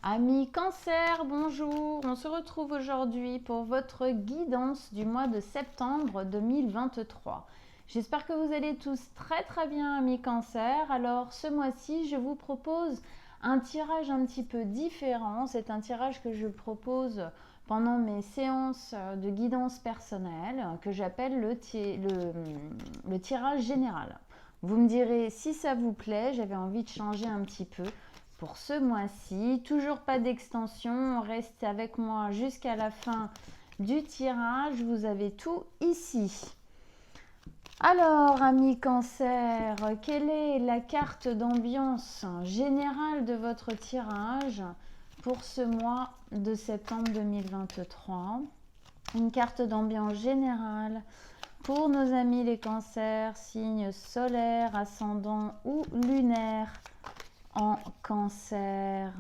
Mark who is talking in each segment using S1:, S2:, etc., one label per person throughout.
S1: Amis Cancer, bonjour. On se retrouve aujourd'hui pour votre guidance du mois de septembre 2023. J'espère que vous allez tous très bien, amis Cancer. Alors ce mois-ci, je vous propose un tirage un petit peu différent. C'est un tirage que je propose pendant mes séances de guidance personnelle que j'appelle le tirage général. Vous me direz si ça vous plaît, j'avais envie de changer un petit peu pour ce mois-ci. Toujours pas d'extension, reste avec moi jusqu'à la fin du tirage. Vous avez tout ici. Alors, amis Cancer, quelle est la carte d'ambiance générale de votre tirage pour ce mois de septembre 2023? Une carte d'ambiance générale pour nos amis les Cancers, signes solaires, ascendant ou lunaire en Cancer.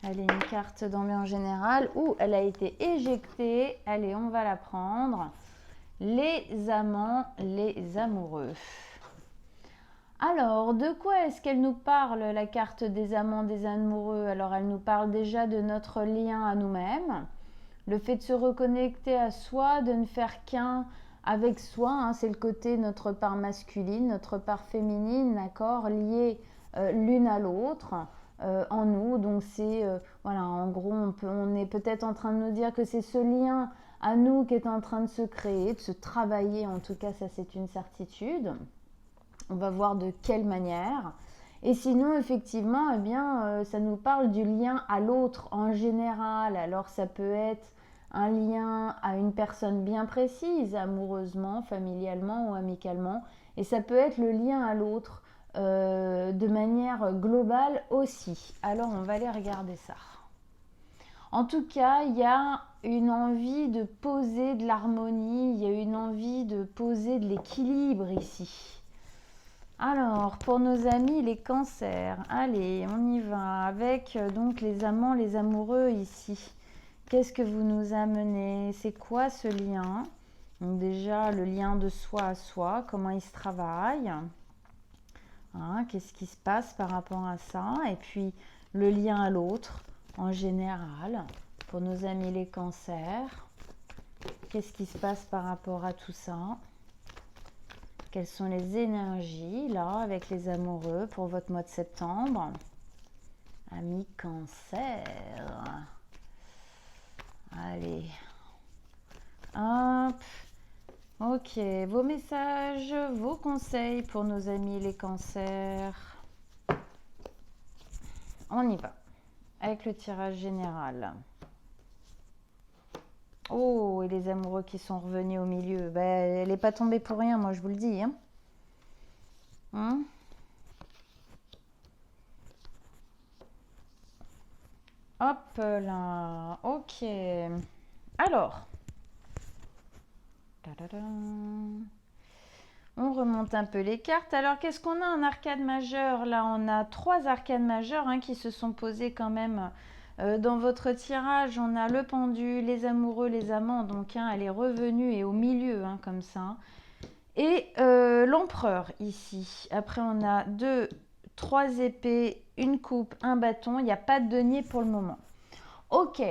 S1: Elle est une carte d'ambiance générale où elle a été éjectée. Allez, on va la prendre. Les amants, les amoureux. Alors, de quoi est-ce qu'elle nous parle, la carte des amants, des amoureux? Alors, elle nous parle déjà de notre lien à nous-mêmes, le fait de se reconnecter à soi, de ne faire qu'un avec soi, hein, c'est le côté notre part masculine, notre part féminine, d'accord, liée l'une à l'autre en nous. Donc c'est, voilà, en gros, on est peut-être en train de nous dire que c'est ce lien à nous qui est en train de se créer, de se travailler, en tout cas ça c'est une certitude. On va voir de quelle manière. Et sinon, effectivement, eh bien, ça nous parle du lien à l'autre en général. Alors ça peut être un lien à une personne bien précise, amoureusement, familialement ou amicalement. Et ça peut être le lien à l'autre de manière globale aussi. Alors on va aller regarder ça. En tout cas, il y a une envie de poser de l'harmonie, il y a une envie de poser de l'équilibre ici. Alors, pour nos amis les cancers, allez, on y va avec donc les amants, les amoureux ici. Qu'est-ce que vous nous amenez? C'est quoi ce lien? Donc déjà, le lien de soi à soi, comment il se travaille, hein, qu'est-ce qui se passe par rapport à ça? Et puis, le lien à l'autre en général, pour nos amis les cancers. Qu'est-ce qui se passe par rapport à tout ça? Quelles sont les énergies là avec les amoureux pour votre mois de septembre? Amis Cancer. Allez. Hop. Ok. Vos messages, vos conseils pour nos amis les Cancers. On y va. Avec le tirage général. Oh, et les amoureux qui sont revenus au milieu. Ben, elle n'est pas tombée pour rien, moi je vous le dis. Hein, hop là. Ok. Alors. On remonte un peu les cartes. Alors, qu'est-ce qu'on a en arcade majeure? Là, on a 3 arcades majeures qui se sont posées quand même dans votre tirage. On a le pendu, les amoureux, les amants. Donc, elle est revenue et au milieu, comme ça. Et l'empereur ici. Après, on a 2, 3 épées, une coupe, un bâton. Il n'y a pas de denier pour le moment. Ok,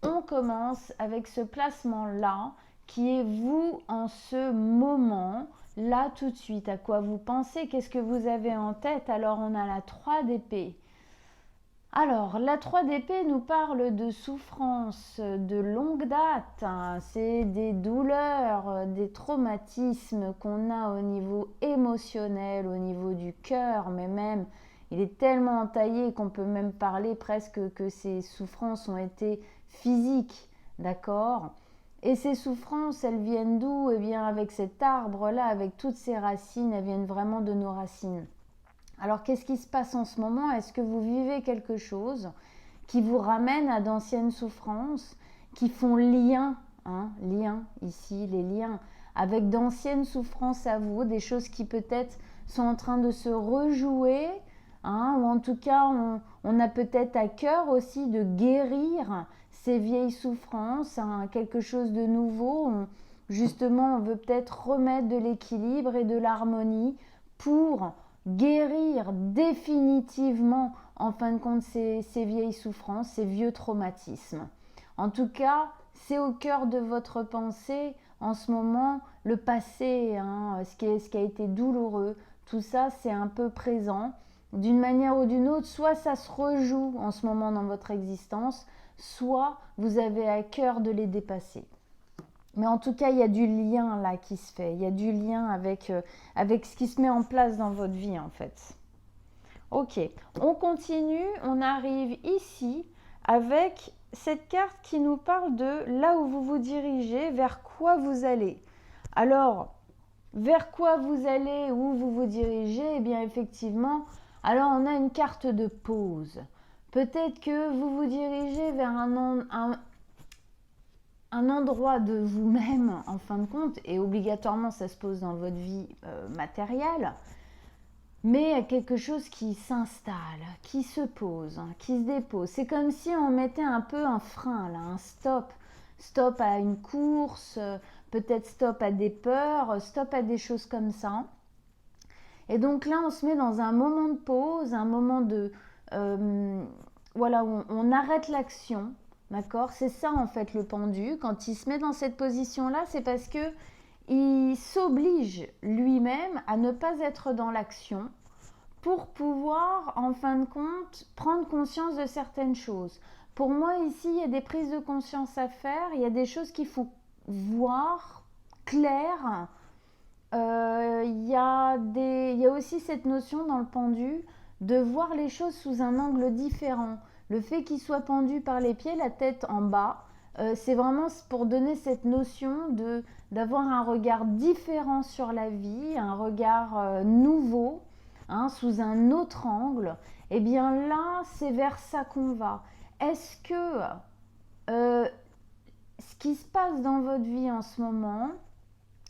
S1: on commence avec ce placement-là qui est vous en ce moment, là tout de suite. À quoi vous pensez? Qu'est-ce que vous avez en tête? Alors, on a la 3 d'épée. Alors, la 3 d'épée nous parle de souffrances de longue date. C'est des douleurs, des traumatismes qu'on a au niveau émotionnel, au niveau du cœur, mais même, il est tellement entaillé qu'on peut même parler presque que ces souffrances ont été physiques, d'accord? Et ces souffrances, elles viennent d'où? Eh bien, avec cet arbre-là, avec toutes ces racines, elles viennent vraiment de nos racines. Alors, qu'est-ce qui se passe en ce moment? Est-ce que vous vivez quelque chose qui vous ramène à d'anciennes souffrances, qui font lien, lien ici, les liens, avec d'anciennes souffrances à vous, des choses qui peut-être sont en train de se rejouer, ou en tout cas, on a peut-être à cœur aussi de guérir ces vieilles souffrances, quelque chose de nouveau. Justement, on veut peut-être remettre de l'équilibre et de l'harmonie pour guérir définitivement, en fin de compte, ces vieilles souffrances, ces vieux traumatismes. En tout cas, c'est au cœur de votre pensée en ce moment, le passé, hein, ce qui a été douloureux, tout ça, c'est un peu présent. D'une manière ou d'une autre, soit ça se rejoue en ce moment dans votre existence, soit vous avez à cœur de les dépasser. Mais en tout cas, il y a du lien là qui se fait. Il y a du lien avec ce qui se met en place dans votre vie, en fait. Ok, on continue. On arrive ici avec cette carte qui nous parle de là où vous vous dirigez, vers quoi vous allez. Alors, vers quoi vous allez, où vous vous dirigez, eh bien, effectivement, alors on a une carte de pause. Peut-être que vous vous dirigez vers un endroit de vous-même, en fin de compte, et obligatoirement ça se pose dans votre vie matérielle, mais quelque chose qui s'installe, qui se pose, qui se dépose. C'est comme si on mettait un peu un frein, là, un stop. Stop à une course, peut-être stop à des peurs, stop à des choses comme ça. Et donc là, on se met dans un moment de pause, un moment de... voilà, on arrête l'action. D'accord? C'est ça en fait le pendu. Quand il se met dans cette position-là, c'est parce que il s'oblige lui-même à ne pas être dans l'action pour pouvoir, en fin de compte, prendre conscience de certaines choses. Pour moi, ici, il y a des prises de conscience à faire. Il y a des choses qu'il faut voir claires. Il y a aussi cette notion dans le pendu de voir les choses sous un angle différent. Le fait qu'il soit pendu par les pieds, la tête en bas, c'est vraiment pour donner cette notion d'avoir un regard différent sur la vie, un regard nouveau, hein, sous un autre angle. Et bien là, c'est vers ça qu'on va. Est-ce que ce qui se passe dans votre vie en ce moment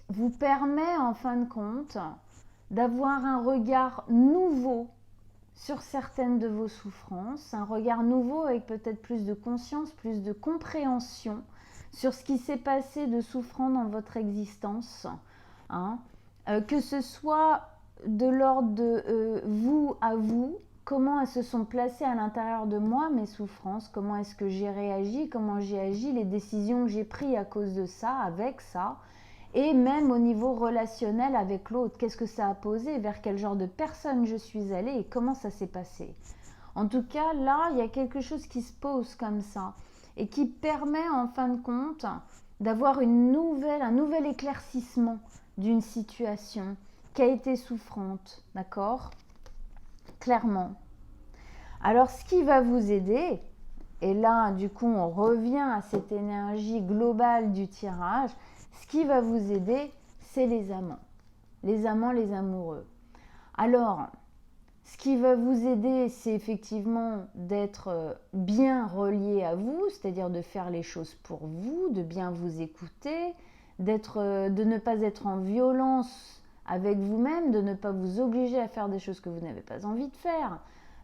S1: vous permet en fin de compte d'avoir un regard nouveau sur certaines de vos souffrances, un regard nouveau avec peut-être plus de conscience, plus de compréhension sur ce qui s'est passé de souffrant dans votre existence, hein, que ce soit de l'ordre de vous à vous, comment elles se sont placées à l'intérieur de moi, mes souffrances, comment est-ce que j'ai réagi, comment j'ai agi, les décisions que j'ai prises à cause de ça, avec ça, et même au niveau relationnel avec l'autre, qu'est-ce que ça a posé, vers quel genre de personne je suis allée et comment ça s'est passé. En tout cas, là, il y a quelque chose qui se pose comme ça et qui permet en fin de compte d'avoir un nouvel éclaircissement d'une situation qui a été souffrante, d'accord? Clairement. Alors, ce qui va vous aider, et là, du coup, on revient à cette énergie globale du tirage, ce qui va vous aider, c'est les amants, les amoureux. Alors, ce qui va vous aider, c'est effectivement d'être bien relié à vous, c'est-à-dire de faire les choses pour vous, de bien vous écouter, de ne pas être en violence avec vous-même, de ne pas vous obliger à faire des choses que vous n'avez pas envie de faire,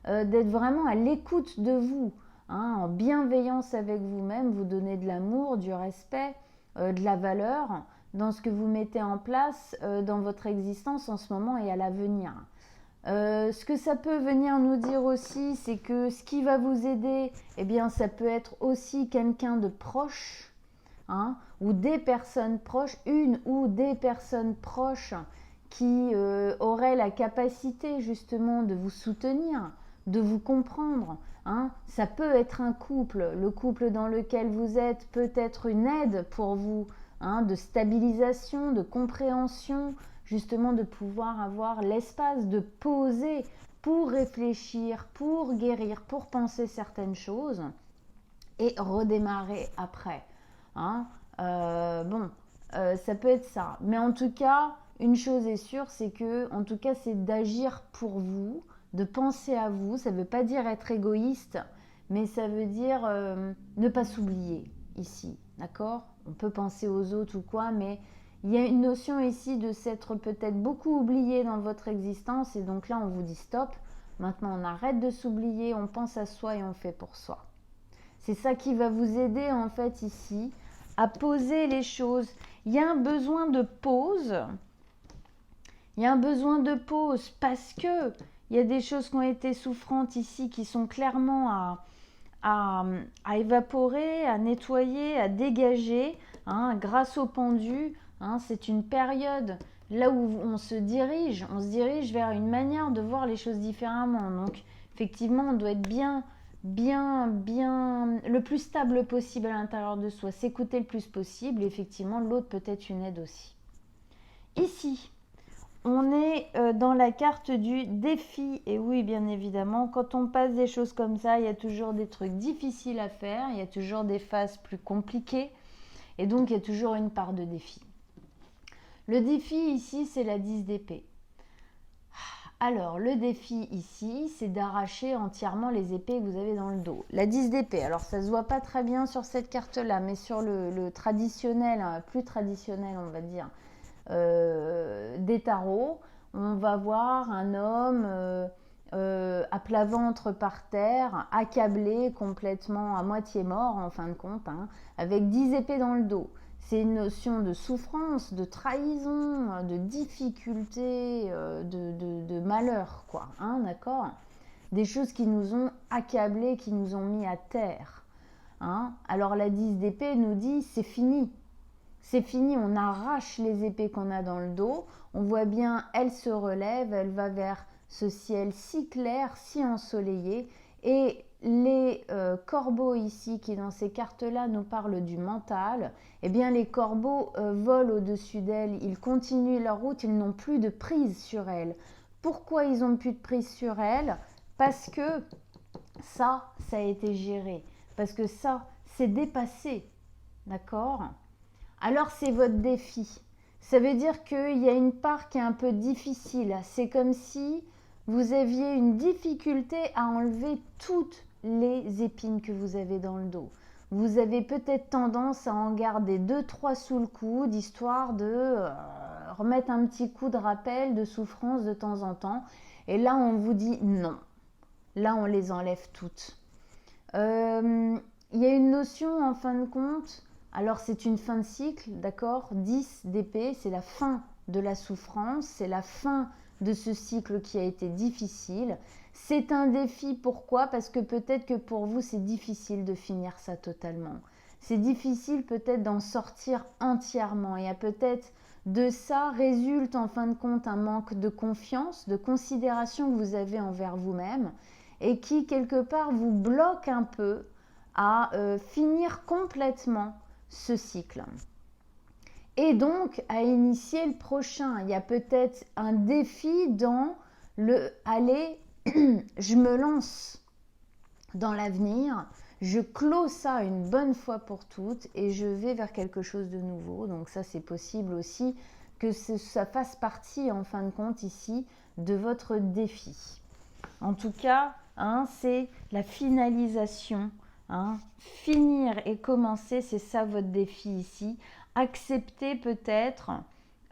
S1: d'être vraiment à l'écoute de vous, hein, en bienveillance avec vous-même, vous donner de l'amour, du respect, de la valeur dans ce que vous mettez en place dans votre existence en ce moment et à l'avenir. Ce que ça peut venir nous dire aussi, c'est que ce qui va vous aider, eh bien, ça peut être aussi quelqu'un de proche, hein, ou des personnes proches, une ou des personnes proches qui auraient la capacité justement de vous soutenir, de vous comprendre. Hein. Ça peut être un couple, le couple dans lequel vous êtes peut être une aide pour vous, hein, de stabilisation, de compréhension, justement de pouvoir avoir l'espace de poser pour réfléchir, pour guérir, pour penser certaines choses et redémarrer après. Hein. Ça peut être ça. Mais en tout cas, une chose est sûre, c'est que, en tout cas, c'est d'agir pour vous, de penser à vous. Ça ne veut pas dire être égoïste, mais ça veut dire ne pas s'oublier ici, d'accord? On peut penser aux autres ou quoi, mais il y a une notion ici de s'être peut-être beaucoup oublié dans votre existence, et donc là, on vous dit stop. Maintenant, on arrête de s'oublier, on pense à soi et on fait pour soi. C'est ça qui va vous aider, en fait, ici, à poser les choses. Il y a un besoin de pause. Il y a un besoin de pause parce que il y a des choses qui ont été souffrantes ici qui sont clairement à évaporer, à nettoyer, à dégager, hein, grâce au pendu. Hein, c'est une période là où on se dirige vers une manière de voir les choses différemment. Donc, effectivement, on doit être bien, le plus stable possible à l'intérieur de soi, s'écouter le plus possible. Et effectivement, l'autre peut être une aide aussi. Ici, on est dans la carte du défi. Et oui, bien évidemment, quand on passe des choses comme ça, il y a toujours des trucs difficiles à faire, il y a toujours des phases plus compliquées. Et donc, il y a toujours une part de défi. Le défi ici, c'est la 10 d'épée. Alors, le défi ici, c'est d'arracher entièrement les épées que vous avez dans le dos. La 10 d'épée, alors ça ne se voit pas très bien sur cette carte-là, mais sur le traditionnel, plus traditionnel, on va dire, des tarots, on va voir un homme à plat ventre par terre, accablé, complètement à moitié mort en fin de compte, hein, avec 10 épées dans le dos. C'est une notion de souffrance, de trahison, de difficulté, de malheur, quoi, hein, d'accord? Des choses qui nous ont accablés, qui nous ont mis à terre. Hein? Alors la 10 d'épée nous dit c'est fini. C'est fini, on arrache les épées qu'on a dans le dos. On voit bien, elle se relève, elle va vers ce ciel si clair, si ensoleillé. Et les corbeaux ici, qui dans ces cartes-là nous parlent du mental, eh bien les corbeaux volent au-dessus d'elle, ils continuent leur route, ils n'ont plus de prise sur elle. Pourquoi ils n'ont plus de prise sur elle? Parce que ça a été géré. Parce que ça, c'est dépassé. D'accord? Alors c'est votre défi. Ça veut dire qu'il y a une part qui est un peu difficile. C'est comme si vous aviez une difficulté à enlever toutes les épines que vous avez dans le dos. Vous avez peut-être tendance à en garder 2-3 sous le coude, histoire de remettre un petit coup de rappel, de souffrance de temps en temps. Et là, on vous dit non. Là, on les enlève toutes. Il y a une notion, en fin de compte, alors c'est une fin de cycle, d'accord? 10 d'épée, c'est la fin de la souffrance, c'est la fin de ce cycle qui a été difficile. C'est un défi, pourquoi? Parce que peut-être que pour vous, c'est difficile de finir ça totalement. C'est difficile peut-être d'en sortir entièrement. Et peut-être de ça résulte en fin de compte un manque de confiance, de considération que vous avez envers vous-même et qui quelque part vous bloque un peu à finir complètement ce cycle. Et donc à initier le prochain. Il y a peut-être un défi dans le allez, je me lance dans l'avenir, je clôt ça une bonne fois pour toutes et je vais vers quelque chose de nouveau. Donc ça c'est possible aussi que ça fasse partie en fin de compte ici de votre défi. En tout cas, hein, c'est la finalisation. Hein. Finir et commencer, c'est ça votre défi ici. Accepter peut-être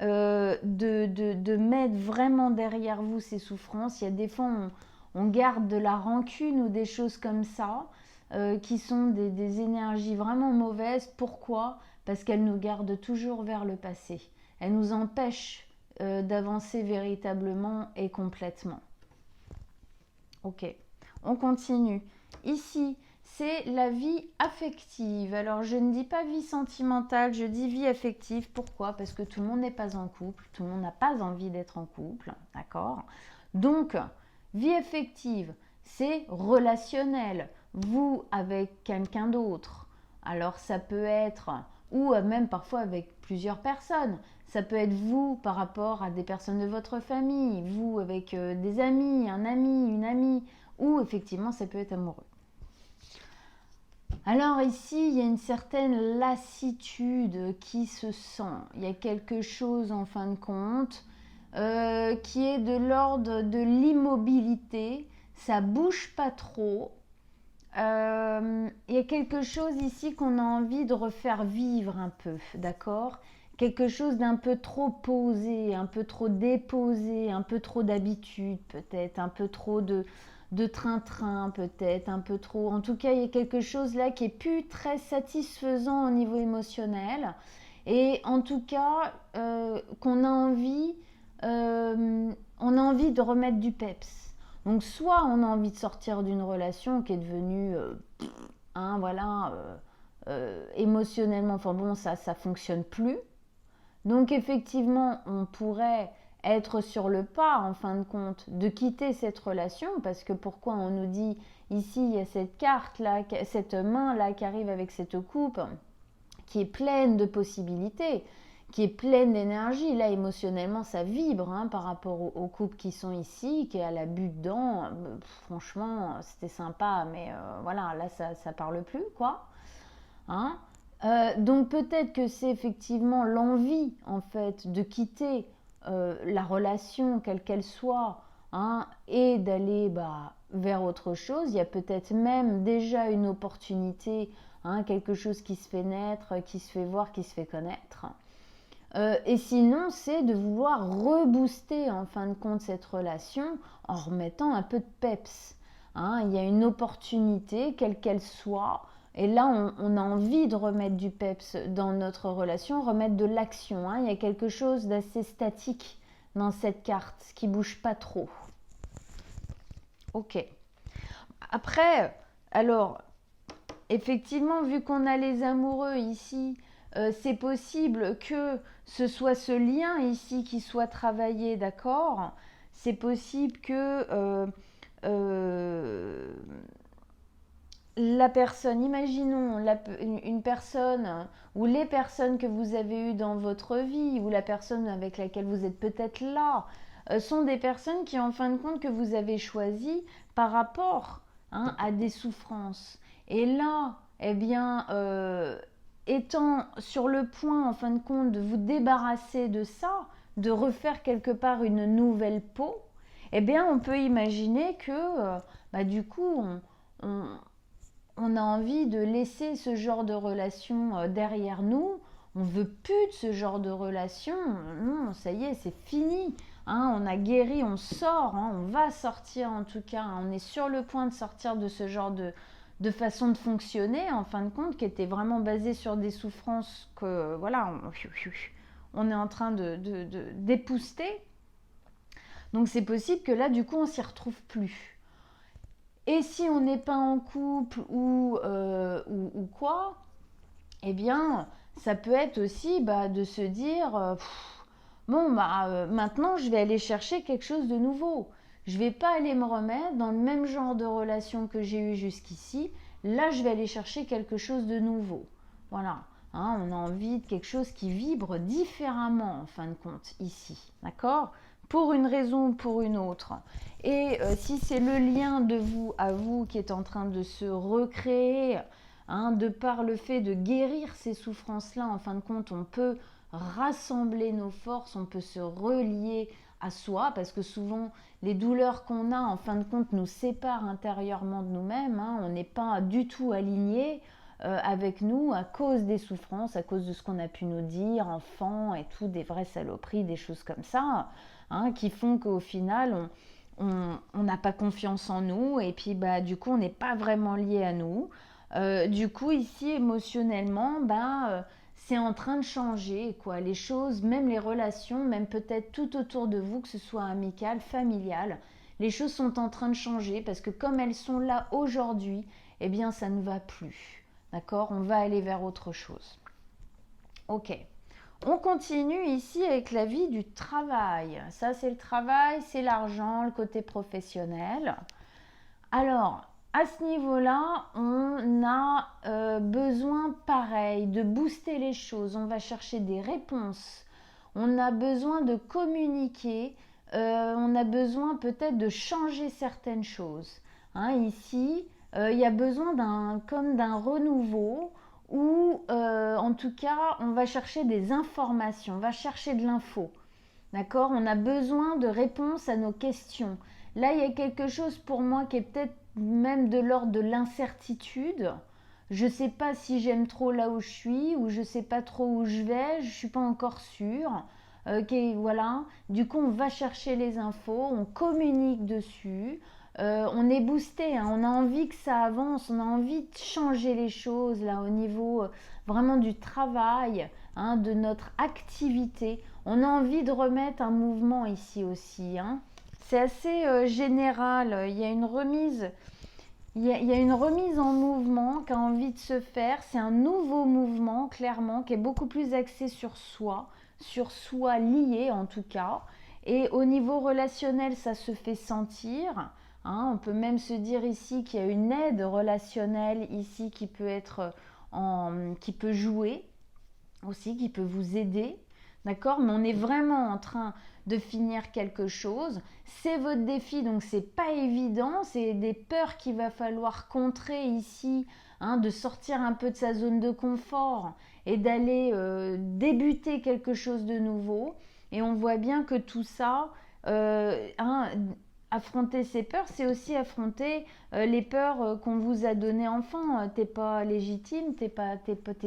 S1: de mettre vraiment derrière vous ces souffrances. Il y a des fois, on garde de la rancune ou des choses comme ça, qui sont des énergies vraiment mauvaises. Pourquoi? Parce qu'elles nous gardent toujours vers le passé. Elles nous empêchent d'avancer véritablement et complètement. Ok, on continue. Ici, c'est la vie affective. Alors, je ne dis pas vie sentimentale, je dis vie affective. Pourquoi? Parce que tout le monde n'est pas en couple, tout le monde n'a pas envie d'être en couple, d'accord? Donc, vie affective, c'est relationnel. Vous avec quelqu'un d'autre. Alors, ça peut être, ou même parfois avec plusieurs personnes. Ça peut être vous par rapport à des personnes de votre famille, vous avec des amis, un ami, une amie, ou effectivement ça peut être amoureux. Alors ici, il y a une certaine lassitude qui se sent. Il y a quelque chose en fin de compte qui est de l'ordre de l'immobilité. Ça bouge pas trop. Il y a quelque chose ici qu'on a envie de refaire vivre un peu, d'accord? Quelque chose d'un peu trop posé, un peu trop déposé, un peu trop d'habitude peut-être, un peu trop de train-train peut-être, un peu trop. En tout cas, il y a quelque chose là qui est plus très satisfaisant au niveau émotionnel et en tout cas qu'on a envie on a envie de remettre du peps. Donc soit on a envie de sortir d'une relation qui est devenue, voilà, émotionnellement, enfin bon, ça fonctionne plus. Donc effectivement, on pourrait être sur le pas, en fin de compte, de quitter cette relation, parce que pourquoi on nous dit ici, il y a cette carte là, cette main là qui arrive avec cette coupe, qui est pleine de possibilités, qui est pleine d'énergie. Là, émotionnellement, ça vibre par rapport aux couples qui sont ici, qui est à la butte dedans. Franchement, c'était sympa, mais voilà, là, ça parle plus, quoi. Hein. Donc peut-être que c'est effectivement l'envie, en fait, de quitter la relation, quelle qu'elle soit, et d'aller vers autre chose. Il y a peut-être même déjà une opportunité, quelque chose qui se fait naître, qui se fait voir, qui se fait connaître. Et sinon, c'est de vouloir rebooster en fin de compte cette relation en remettant un peu de peps. Il y a une opportunité, quelle qu'elle soit, et là, on a envie de remettre du peps dans notre relation, remettre de l'action. Il y a quelque chose d'assez statique dans cette carte, qui bouge pas trop. Ok. Après, alors, effectivement, vu qu'on a les amoureux ici, c'est possible que ce soit ce lien ici qui soit travaillé, d'accord? C'est possible que la personne, imaginons une personne ou les personnes que vous avez eues dans votre vie ou la personne avec laquelle vous êtes peut-être là, sont des personnes qui, en fin de compte, que vous avez choisies par rapport à des souffrances. Et là, eh bien, étant sur le point, en fin de compte, de vous débarrasser de ça, de refaire quelque part une nouvelle peau, eh bien, on peut imaginer que, du coup, on a envie de laisser ce genre de relation derrière nous. On veut plus de ce genre de relation. Non, ça y est, c'est fini. On a guéri, on sort. On va sortir en tout cas. On est sur le point de sortir de ce genre de façon de fonctionner, en fin de compte, qui était vraiment basée sur des souffrances que, voilà, on est en train d'épouster. Donc c'est possible que là, du coup, on s'y retrouve plus. Et si on n'est pas en couple ou quoi, eh bien, ça peut être aussi de se dire bon, maintenant, je vais aller chercher quelque chose de nouveau. Je ne vais pas aller me remettre dans le même genre de relation que j'ai eu jusqu'ici. Là, je vais aller chercher quelque chose de nouveau. Voilà. On a envie de quelque chose qui vibre différemment, en fin de compte, ici. D'accord ? Pour une raison ou pour une autre. Et si c'est le lien de vous à vous qui est en train de se recréer, de par le fait de guérir ces souffrances-là, en fin de compte, on peut rassembler nos forces, on peut se relier à soi, parce que souvent, les douleurs qu'on a, en fin de compte, nous séparent intérieurement de nous-mêmes. On n'est pas du tout alignés avec nous à cause des souffrances, à cause de ce qu'on a pu nous dire, enfants et tout, des vraies saloperies, des choses comme ça, qui font qu'au final, on n'a pas confiance en nous, et puis du coup, on n'est pas vraiment lié à nous. Du coup, ici, émotionnellement, c'est en train de changer, quoi. Les choses, même les relations, même peut-être tout autour de vous, que ce soit amical, familial, les choses sont en train de changer parce que comme elles sont là aujourd'hui, eh bien, ça ne va plus. D'accord ? On va aller vers autre chose. Ok. On continue ici avec la vie du travail. Ça, c'est le travail, c'est l'argent, le côté professionnel. Alors, à ce niveau-là, on a besoin, pareil, de booster les choses. On va chercher des réponses. On a besoin de communiquer. On a besoin peut-être de changer certaines choses. Ici, il y a besoin d'un renouveau ou en tout cas, on va chercher des informations, on va chercher de l'info. D'accord ? On a besoin de réponses à nos questions. Là, il y a quelque chose pour moi qui est peut-être même de l'ordre de l'incertitude. Je ne sais pas si j'aime trop là où je suis ou je ne sais pas trop où je vais, je ne suis pas encore sûre. Voilà. Du coup, on va chercher les infos, on communique dessus. on est boosté, hein, on a envie que ça avance, on a envie de changer les choses là au niveau vraiment du travail, hein, de notre activité. On a envie de remettre un mouvement ici aussi, hein. C'est assez général, il y a une remise. Il y a une remise en mouvement qui a envie de se faire. C'est un nouveau mouvement, clairement, qui est beaucoup plus axé sur soi lié en tout cas. Et au niveau relationnel, ça se fait sentir. Hein, on peut même se dire ici qu'il y a une aide relationnelle ici qui peut être qui peut jouer aussi, qui peut vous aider. D'accord? Mais on est vraiment en train de finir quelque chose. C'est votre défi, donc c'est pas évident. C'est des peurs qu'il va falloir contrer ici, hein, de sortir un peu de sa zone de confort et d'aller débuter quelque chose de nouveau. Et on voit bien que tout ça, hein, affronter ces peurs, c'est aussi affronter les peurs qu'on vous a données enfant. T'es pas légitime, t'es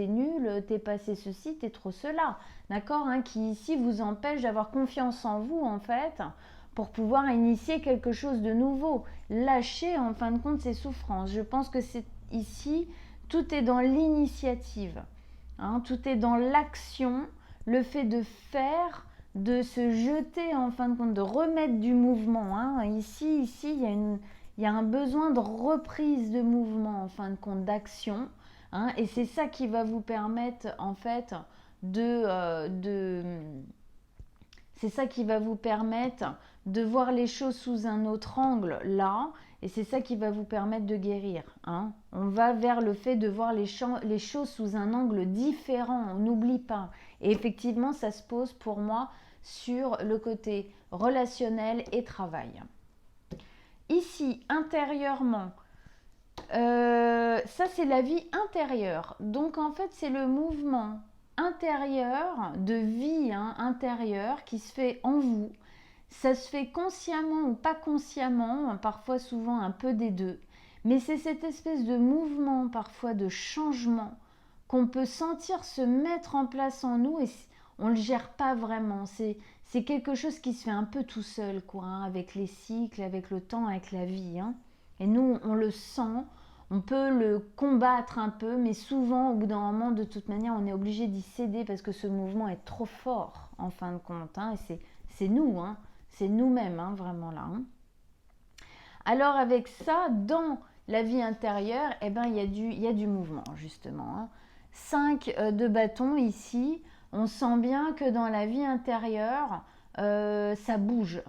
S1: nul, t'es passé ceci, t'es trop cela. D'accord, hein, qui ici vous empêche d'avoir confiance en vous en fait, pour pouvoir initier quelque chose de nouveau. Lâcher en fin de compte ces souffrances. Je pense que c'est ici, tout est dans l'initiative. Hein, tout est dans l'action, le fait de faire, de se jeter en fin de compte, de remettre du mouvement. Hein. Ici, il y a un besoin de reprise de mouvement en fin de compte, d'action. Hein, et c'est ça qui va vous permettre en fait c'est ça qui va vous permettre de voir les choses sous un autre angle là, et c'est ça qui va vous permettre de guérir. Hein. On va vers le fait de voir les choses sous un angle différent, on n'oublie pas. Et effectivement, ça se pose pour moi sur le côté relationnel et travail. Ici, intérieurement, ça c'est la vie intérieure. Donc en fait, c'est le mouvement intérieur, de vie intérieure qui se fait en vous. Ça se fait consciemment ou pas consciemment, parfois souvent un peu des deux. Mais c'est cette espèce de mouvement, parfois de changement, qu'on peut sentir se mettre en place en nous et on ne le gère pas vraiment. C'est quelque chose qui se fait un peu tout seul, quoi, hein, avec les cycles, avec le temps, avec la vie. Hein. Et nous, on le sent, on peut le combattre un peu, mais souvent, au bout d'un moment, de toute manière, on est obligé d'y céder parce que ce mouvement est trop fort, en fin de compte. Hein, et c'est nous, hein, c'est nous-mêmes, hein, vraiment là. Hein. Alors avec ça, dans la vie intérieure, eh ben, il y a du mouvement, justement. Hein. 5 de bâton ici, on sent bien que dans la vie intérieure, ça bouge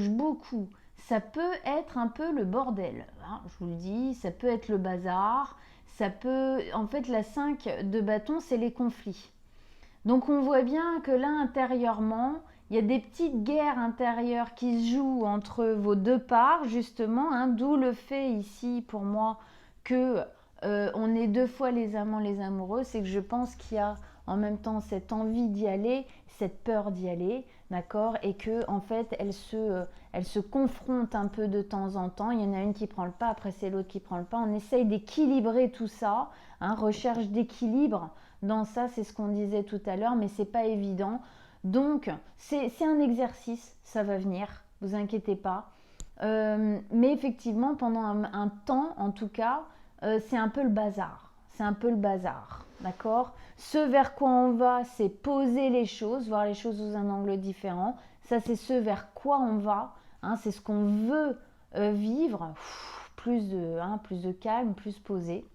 S1: beaucoup. Ça peut être un peu le bordel, hein, je vous le dis, ça peut être le bazar, ça peut... En fait, la 5 de bâton, c'est les conflits. Donc on voit bien que là, intérieurement, il y a des petites guerres intérieures qui se jouent entre vos deux parts, justement, hein, d'où le fait ici, pour moi, que on est deux fois les amants, les amoureux, c'est que je pense qu'il y a en même temps cette envie d'y aller, cette peur d'y aller, d'accord, et que en fait elles se confrontent un peu de temps en temps. Il y en a une qui prend le pas, après c'est l'autre qui prend le pas. On essaye d'équilibrer tout ça, hein, recherche d'équilibre dans ça, c'est ce qu'on disait tout à l'heure, mais c'est pas évident. Donc c'est un exercice, ça va venir, vous inquiétez pas. Mais effectivement, pendant un temps, en tout cas, c'est un peu le bazar. C'est un peu le bazar, d'accord? Ce vers quoi on va, c'est poser les choses, voir les choses sous un angle différent. Ça, c'est ce vers quoi on va. Hein, c'est ce qu'on veut vivre. Plus de calme, plus posé.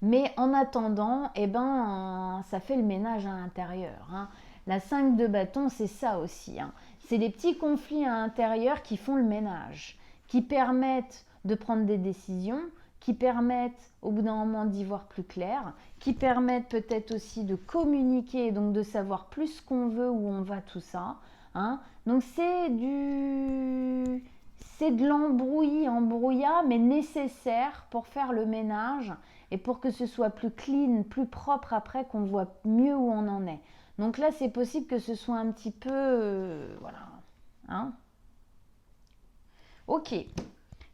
S1: Mais en attendant, eh ben, ça fait le ménage à l'intérieur. Hein. La 5 de bâton, c'est ça aussi. Hein. C'est les petits conflits à l'intérieur qui font le ménage, qui permettent de prendre des décisions, qui permettent au bout d'un moment d'y voir plus clair, qui permettent peut-être aussi de communiquer et donc de savoir plus ce qu'on veut, où on va, tout ça. Hein. Donc c'est de embrouillat, mais nécessaire pour faire le ménage et pour que ce soit plus clean, plus propre après, qu'on voit mieux où on en est. Donc là, c'est possible que ce soit un petit peu... voilà. Hein. Ok.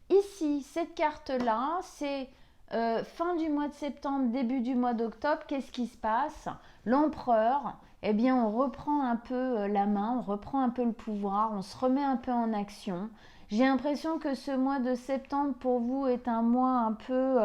S1: Ici, cette carte-là, c'est fin du mois de septembre, début du mois d'octobre. Qu'est-ce qui se passe? L'empereur, eh bien, on reprend un peu la main, on reprend un peu le pouvoir, on se remet un peu en action. J'ai l'impression que ce mois de septembre pour vous est un mois un peu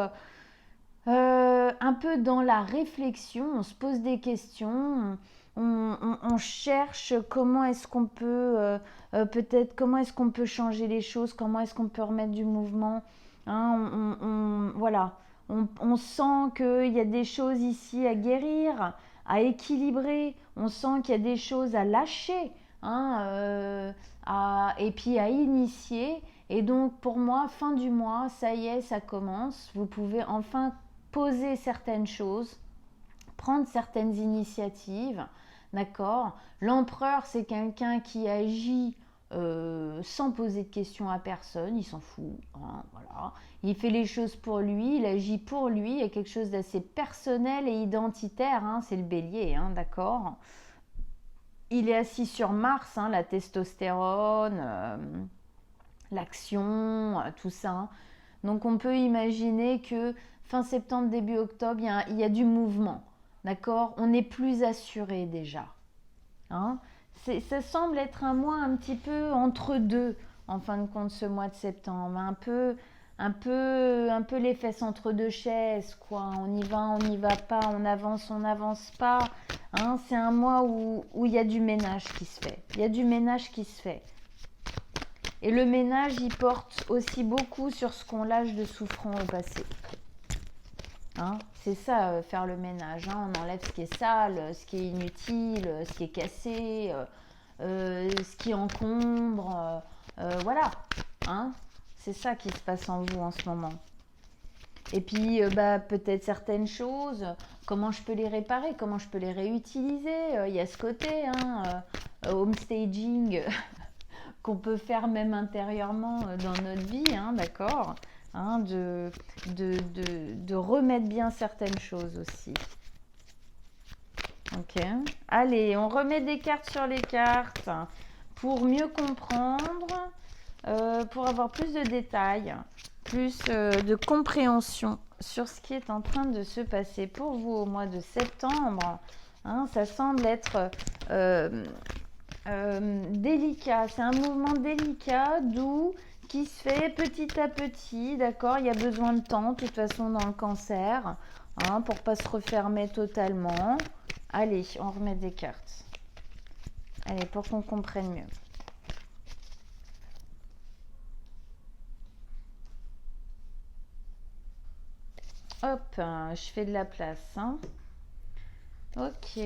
S1: dans la réflexion. On se pose des questions, on cherche comment est-ce qu'on peut peut-être comment est-ce qu'on peut changer les choses, comment est-ce qu'on peut remettre du mouvement. Hein, voilà, on sent qu'il y a des choses ici à guérir, à équilibrer. On sent qu'il y a des choses à lâcher, hein, et puis à initier. Et donc pour moi, fin du mois, ça y est, ça commence. Vous pouvez enfin poser certaines choses, prendre certaines initiatives, d'accord. L'empereur, c'est quelqu'un qui agit sans poser de questions à personne, il s'en fout, hein, voilà. Il fait les choses pour lui, il agit pour lui, il y a quelque chose d'assez personnel et identitaire, hein, c'est le bélier, hein, d'accord. Il est assis sur Mars, hein, la testostérone, l'action, tout ça. Donc on peut imaginer que fin septembre, début octobre, il y a du mouvement, d'accord. On est plus assuré déjà, hein. Ça semble être un mois un petit peu entre deux, en fin de compte, ce mois de septembre. Un peu les fesses entre deux chaises, quoi. On y va, on n'y va pas, on n'avance pas. Hein. C'est un mois où il y a du ménage qui se fait. Il y a du ménage qui se fait. Et le ménage, il porte aussi beaucoup sur ce qu'on lâche de souffrant au passé. Hein, c'est ça, faire le ménage. Hein. On enlève ce qui est sale, ce qui est inutile, ce qui est cassé, ce qui encombre. Voilà. Hein, c'est ça qui se passe en vous en ce moment. Et puis, peut-être certaines choses, comment je peux les réparer, comment je peux les réutiliser. Il y a ce côté, hein, home staging qu'on peut faire même intérieurement dans notre vie, hein, d'accord, hein, de remettre bien certaines choses aussi. Ok. Allez, on remet des cartes sur les cartes pour mieux comprendre, pour avoir plus de détails, plus de compréhension sur ce qui est en train de se passer pour vous au mois de septembre. Hein, ça semble être délicat, c'est un mouvement délicat, doux, qui se fait petit à petit, d'accord. Il y a besoin de temps, de toute façon, dans le cancer, hein, pour pas se refermer totalement. Allez, on remet des cartes. Allez, pour qu'on comprenne mieux. Hop, je fais de la place, hein. Ok.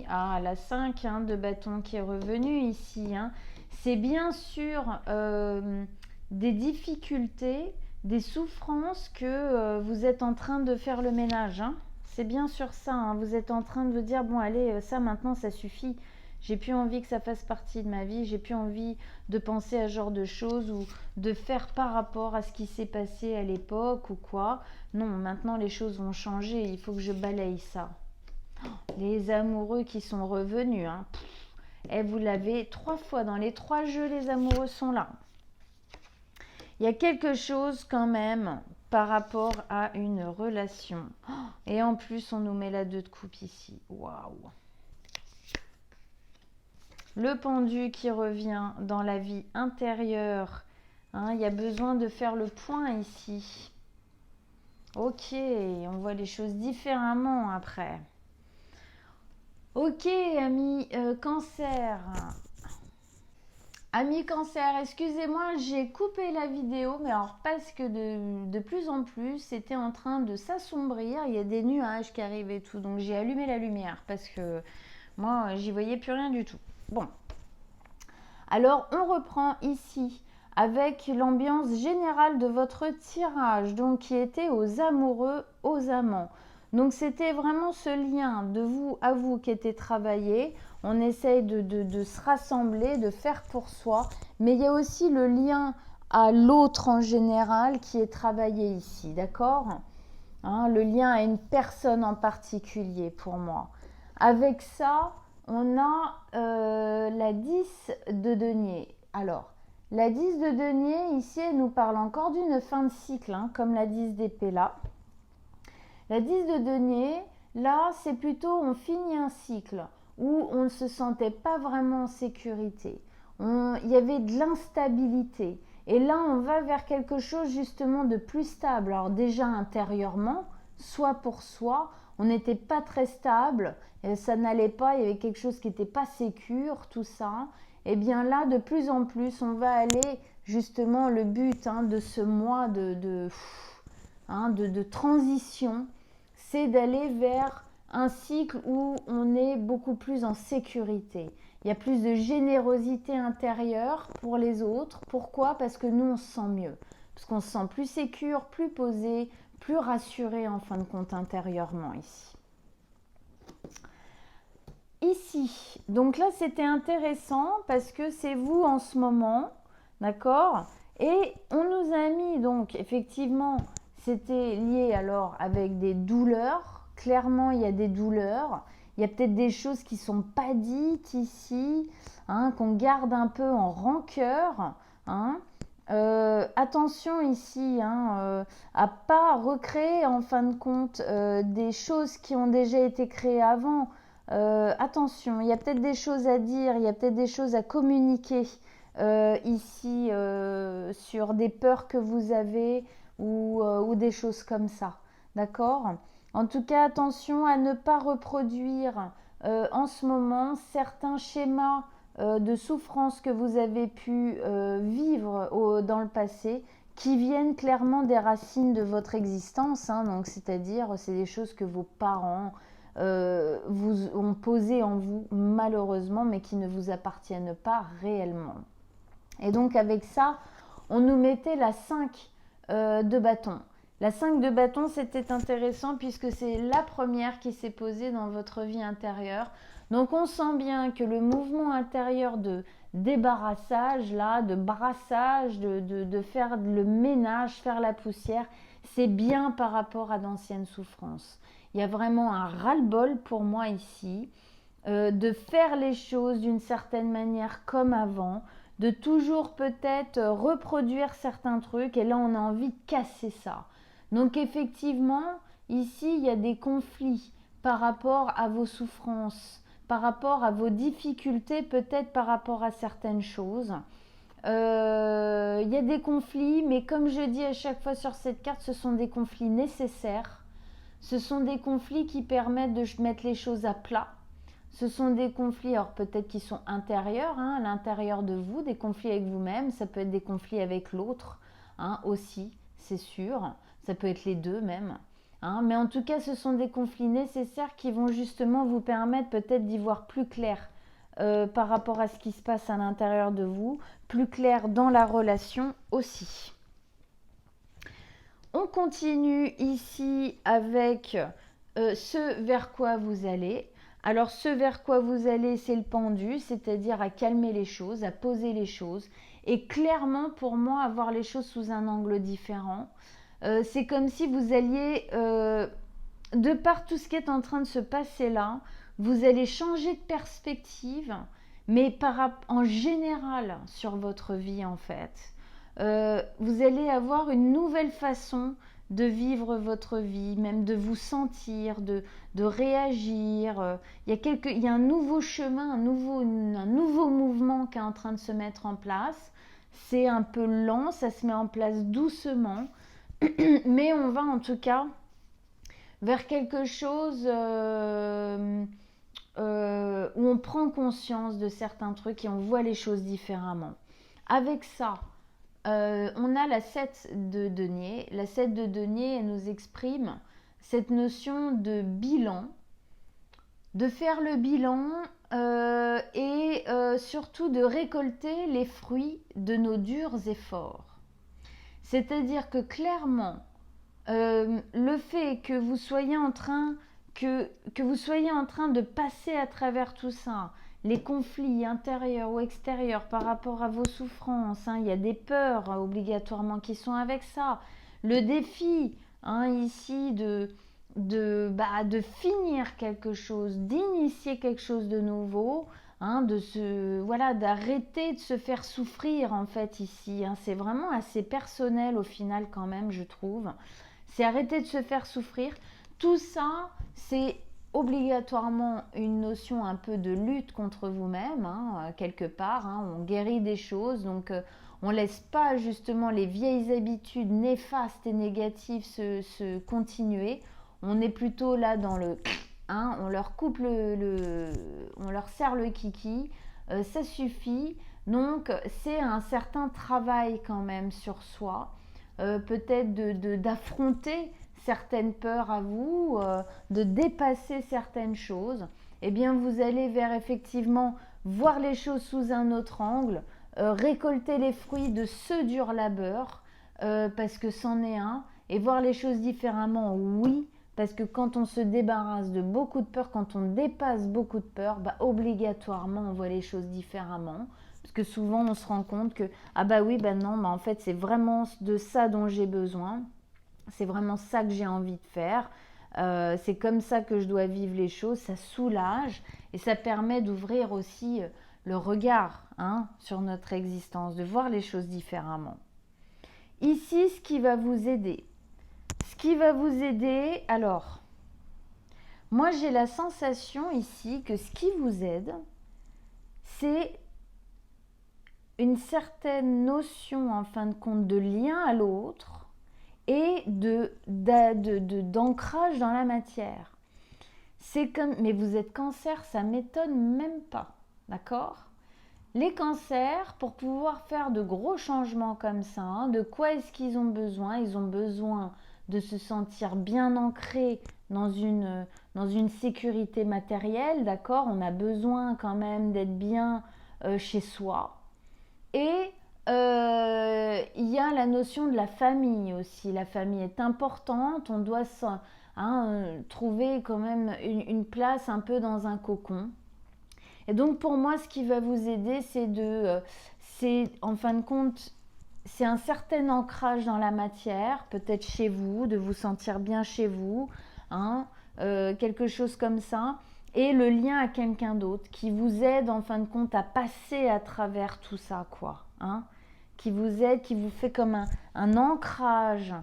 S1: Ah, la 5 hein, de bâton qui est revenue ici. Hein. C'est bien sûr des difficultés, des souffrances que vous êtes en train de faire le ménage. Hein. C'est bien sûr ça. Hein. Vous êtes en train de vous dire, bon allez, ça maintenant, ça suffit. J'ai plus envie que ça fasse partie de ma vie. J'ai plus envie de penser à ce genre de choses ou de faire par rapport à ce qui s'est passé à l'époque ou quoi. Non, maintenant les choses vont changer. Il faut que je balaye ça. Les amoureux qui sont revenus. Hein. Et vous l'avez 3 fois dans les 3 jeux, les amoureux sont là. Il y a quelque chose quand même par rapport à une relation. Et en plus, on nous met la 2 de coupe ici. Waouh! Le pendu qui revient dans la vie intérieure. Hein, il y a besoin de faire le point ici. Ok, on voit les choses différemment après. Ok, amis cancer. Amis cancer, excusez-moi, j'ai coupé la vidéo, mais alors parce que de plus en plus, c'était en train de s'assombrir. Il y a des nuages qui arrivent et tout, donc j'ai allumé la lumière parce que moi, j'y voyais plus rien du tout. Bon, alors on reprend ici avec l'ambiance générale de votre tirage, donc qui était aux amoureux, aux amants. Donc c'était vraiment ce lien de vous à vous qui était travaillé. On essaye de se rassembler, de faire pour soi. Mais il y a aussi le lien à l'autre en général qui est travaillé ici, d'accord, hein, le lien à une personne en particulier pour moi. Avec ça, on a la 10 de denier. Alors, la 10 de denier, ici, elle nous parle encore d'une fin de cycle, hein, comme la 10 d'épée là. La 10 de denier, là, c'est plutôt on finit un cycle où on ne se sentait pas vraiment en sécurité. il y avait de l'instabilité. Et là, on va vers quelque chose justement de plus stable. Alors déjà intérieurement, soi pour soi, on n'était pas très stable, et ça n'allait pas, il y avait quelque chose qui n'était pas sécure, tout ça. Et bien là, de plus en plus, on va aller justement, le but de ce mois de transition, c'est d'aller vers un cycle où on est beaucoup plus en sécurité. Il y a plus de générosité intérieure pour les autres. Pourquoi? Parce que nous, on se sent mieux. Parce qu'on se sent plus sécure, plus posé, plus rassuré en fin de compte intérieurement ici. Ici, donc là, c'était intéressant parce que c'est vous en ce moment, d'accord? Et on nous a mis, donc, effectivement, c'était lié alors avec des douleurs. Clairement, il y a des douleurs. Il y a peut-être des choses qui ne sont pas dites ici, qu'on garde un peu en rancœur. Attention ici à pas recréer en fin de compte des choses qui ont déjà été créées avant. Attention, il y a peut-être des choses à dire, il y a peut-être des choses à communiquer ici sur des peurs que vous avez ou des choses comme ça. D'accord? En tout cas, attention à ne pas reproduire en ce moment certains schémas de souffrance que vous avez pu vivre dans le passé qui viennent clairement des racines de votre existence. Donc, c'est-à-dire, c'est des choses que vos parents vous ont posées en vous malheureusement, mais qui ne vous appartiennent pas réellement. Et donc, avec ça, on nous mettait la 5 de bâton. La 5 de bâton, c'était intéressant puisque c'est la première qui s'est posée dans votre vie intérieure. Donc on sent bien que le mouvement intérieur de débarrassage, là, de brassage, de faire le ménage, faire la poussière, c'est bien par rapport à d'anciennes souffrances. Il y a vraiment un ras-le-bol pour moi ici, de faire les choses d'une certaine manière comme avant, de toujours peut-être reproduire certains trucs, et là on a envie de casser ça. Donc effectivement, ici, il y a des conflits par rapport à vos souffrances, par rapport à vos difficultés, peut-être par rapport à certaines choses. Il y a des conflits, mais comme je dis à chaque fois sur cette carte, ce sont des conflits nécessaires. Ce sont des conflits qui permettent de mettre les choses à plat. Ce sont des conflits, alors peut-être qui sont intérieurs, à l'intérieur de vous, des conflits avec vous-même, ça peut être des conflits avec l'autre aussi, c'est sûr. Ça peut être les deux même. Mais en tout cas, ce sont des conflits nécessaires qui vont justement vous permettre peut-être d'y voir plus clair par rapport à ce qui se passe à l'intérieur de vous, plus clair dans la relation aussi. On continue ici avec ce vers quoi vous allez. Alors ce vers quoi vous allez, c'est le pendu, c'est-à-dire à calmer les choses, à poser les choses et clairement pour moi à voir les choses sous un angle différent. C'est comme si vous alliez, de par tout ce qui est en train de se passer là, vous allez changer de perspective, mais en général sur votre vie en fait. Vous allez avoir une nouvelle façon de vivre votre vie, même de vous sentir, de réagir. Il y a un nouveau chemin, un nouveau mouvement qui est en train de se mettre en place. C'est un peu lent, ça se met en place doucement. Mais on va en tout cas vers quelque chose où on prend conscience de certains trucs et on voit les choses différemment. Avec ça, on a la 7 de denier. La 7 de denier, elle nous exprime cette notion de bilan, de faire le bilan et surtout de récolter les fruits de nos durs efforts. C'est-à-dire que clairement, le fait que vous soyez en train de passer à travers tout ça, les conflits intérieurs ou extérieurs par rapport à vos souffrances, il y a des peurs obligatoirement qui sont avec ça, le défi ici de finir quelque chose, d'initier quelque chose de nouveau, d'arrêter de se faire souffrir en fait ici. C'est vraiment assez personnel au final quand même, je trouve. C'est arrêter de se faire souffrir. Tout ça, c'est obligatoirement une notion un peu de lutte contre vous-même, hein, quelque part. Hein, on guérit des choses, donc on ne laisse pas justement les vieilles habitudes néfastes et négatives se continuer. On est plutôt là dans le... Hein, on leur coupe on leur serre le kiki, ça suffit. Donc c'est un certain travail quand même sur soi, peut-être d'affronter certaines peurs à vous, de dépasser certaines choses. Eh bien vous allez vers effectivement voir les choses sous un autre angle, récolter les fruits de ce dur labeur, parce que c'en est un, et voir les choses différemment, oui, parce que quand on se débarrasse de beaucoup de peur, quand on dépasse beaucoup de peur, bah, obligatoirement on voit les choses différemment. Parce que souvent on se rend compte que, ah bah oui, bah non, bah en fait c'est vraiment de ça dont j'ai besoin. C'est vraiment ça que j'ai envie de faire. C'est comme ça que je dois vivre les choses. Ça soulage et ça permet d'ouvrir aussi le regard, hein, sur notre existence, de voir les choses différemment. Ici, ce qui va vous aider. Alors, moi j'ai la sensation ici que ce qui vous aide, c'est une certaine notion en fin de compte de lien à l'autre et d'ancrage dans la matière. C'est comme, mais vous êtes cancer, ça m'étonne même pas, d'accord? Les cancers, pour pouvoir faire de gros changements comme ça, hein, de quoi est-ce qu'ils ont besoin? Ils ont besoin de se sentir bien ancrés dans une sécurité matérielle, d'accord? On a besoin quand même d'être bien chez soi. Et il y a la notion de la famille aussi. La famille est importante, on doit trouver quand même une place un peu dans un cocon. Et donc pour moi, ce qui va vous aider, c'est en fin de compte, c'est un certain ancrage dans la matière, peut-être chez vous, de vous sentir bien chez vous, hein, quelque chose comme ça. Et le lien à quelqu'un d'autre qui vous aide en fin de compte à passer à travers tout ça, quoi. Hein, qui vous aide, qui vous fait comme un ancrage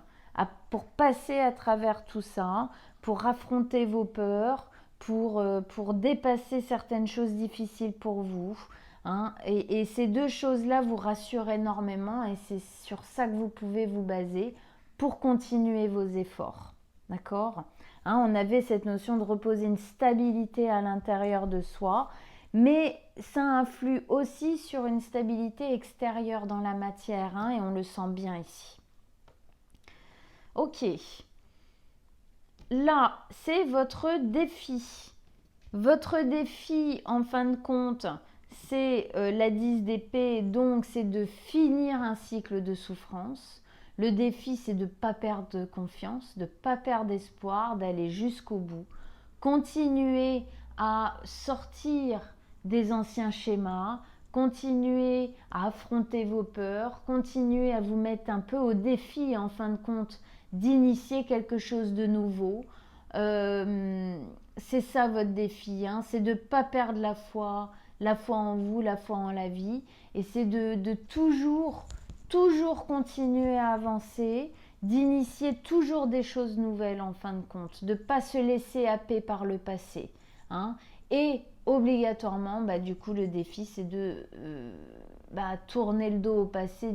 S1: pour passer à travers tout ça, pour affronter vos peurs, pour dépasser certaines choses difficiles pour vous. Hein, et ces deux choses-là vous rassurent énormément et c'est sur ça que vous pouvez vous baser pour continuer vos efforts. D'accord? Hein, on avait cette notion de reposer une stabilité à l'intérieur de soi, mais ça influe aussi sur une stabilité extérieure dans la matière, hein, et on le sent bien ici. Ok. Là, c'est votre défi. Votre défi, en fin de compte, c'est la 10 d'épée, donc c'est de finir un cycle de souffrance. Le défi, c'est de ne pas perdre confiance, de ne pas perdre espoir, d'aller jusqu'au bout. Continuer à sortir des anciens schémas, continuer à affronter vos peurs, continuer à vous mettre un peu au défi, en fin de compte, d'initier quelque chose de nouveau. C'est ça votre défi, hein, c'est de ne pas perdre la foi en vous, la foi en la vie, et c'est de toujours continuer à avancer, d'initier toujours des choses nouvelles en fin de compte, de ne pas se laisser happer par le passé. Hein, et obligatoirement, bah, du coup, le défi, c'est de tourner le dos au passé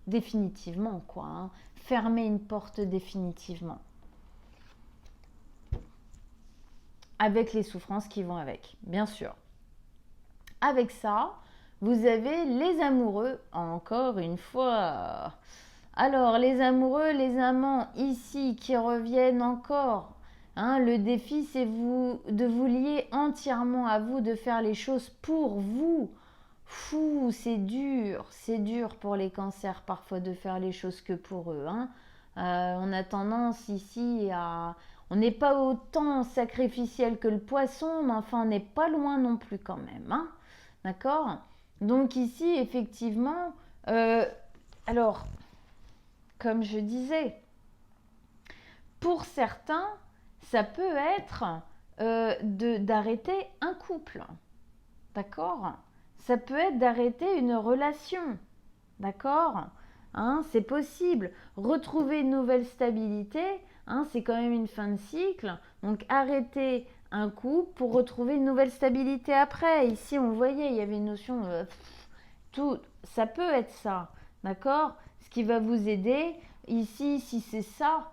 S1: définitivement, quoi. Hein, fermer une porte définitivement. Avec les souffrances qui vont avec, bien sûr. Avec ça, vous avez les amoureux, encore une fois. Alors, les amoureux, les amants, ici, qui reviennent encore. Hein, le défi, c'est de vous lier entièrement à vous, de faire les choses pour vous. Fou, c'est dur pour les cancers parfois de faire les choses que pour eux. Hein. On a tendance ici à... On n'est pas autant sacrificiel que le poisson, mais enfin on n'est pas loin non plus quand même. Hein. D'accord? Donc ici, effectivement, alors, comme je disais, pour certains, ça peut être d'arrêter un couple. D'accord? Ça peut être d'arrêter une relation. D'accord? Hein, c'est possible. Retrouver une nouvelle stabilité, hein, c'est quand même une fin de cycle. Donc arrêter un coup pour retrouver une nouvelle stabilité après. Ici, on voyait, il y avait une notion, tout, ça peut être ça, d'accord? Ce qui va vous aider, ici, si c'est ça,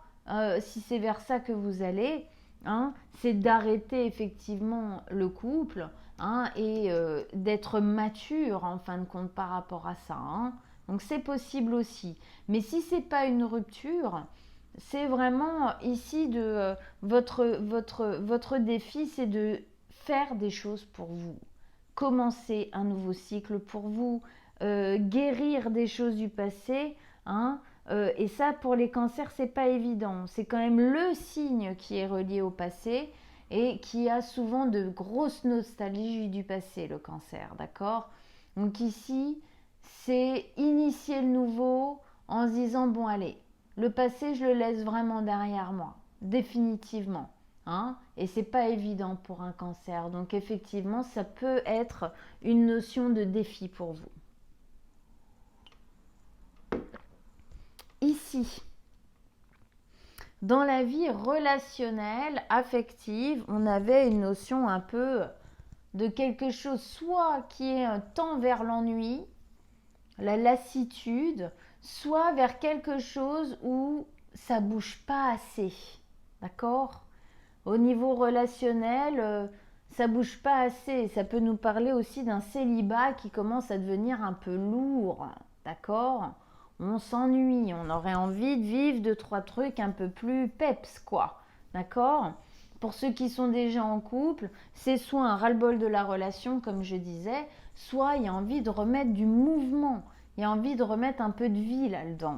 S1: si c'est vers ça que vous allez, hein, c'est d'arrêter effectivement le couple, hein, et d'être mature en fin de compte par rapport à ça, hein. Donc c'est possible aussi. Mais si c'est pas une rupture, c'est vraiment ici de votre défi, c'est de faire des choses pour vous, commencer un nouveau cycle pour vous, guérir des choses du passé, hein, et ça pour les cancers c'est pas évident, c'est quand même le signe qui est relié au passé et qui a souvent de grosses nostalgies du passé, le cancer, d'accord? Donc ici c'est initier le nouveau en se disant bon allez, le passé je le laisse vraiment derrière moi, définitivement, hein, et c'est pas évident pour un cancer, donc effectivement ça peut être une notion de défi pour vous. Ici, dans la vie relationnelle, affective, on avait une notion un peu de quelque chose soit qui est un tend vers l'ennui, la lassitude, soit vers quelque chose où ça bouge pas assez, d'accord? Au niveau relationnel, ça bouge pas assez. Ça peut nous parler aussi d'un célibat qui commence à devenir un peu lourd, d'accord? On s'ennuie, on aurait envie de vivre 2, 3 trucs un peu plus peps, quoi, d'accord? Pour ceux qui sont déjà en couple, c'est soit un ras-le-bol de la relation, comme je disais, soit il y a envie de remettre du mouvement, il y a envie de remettre un peu de vie là-dedans.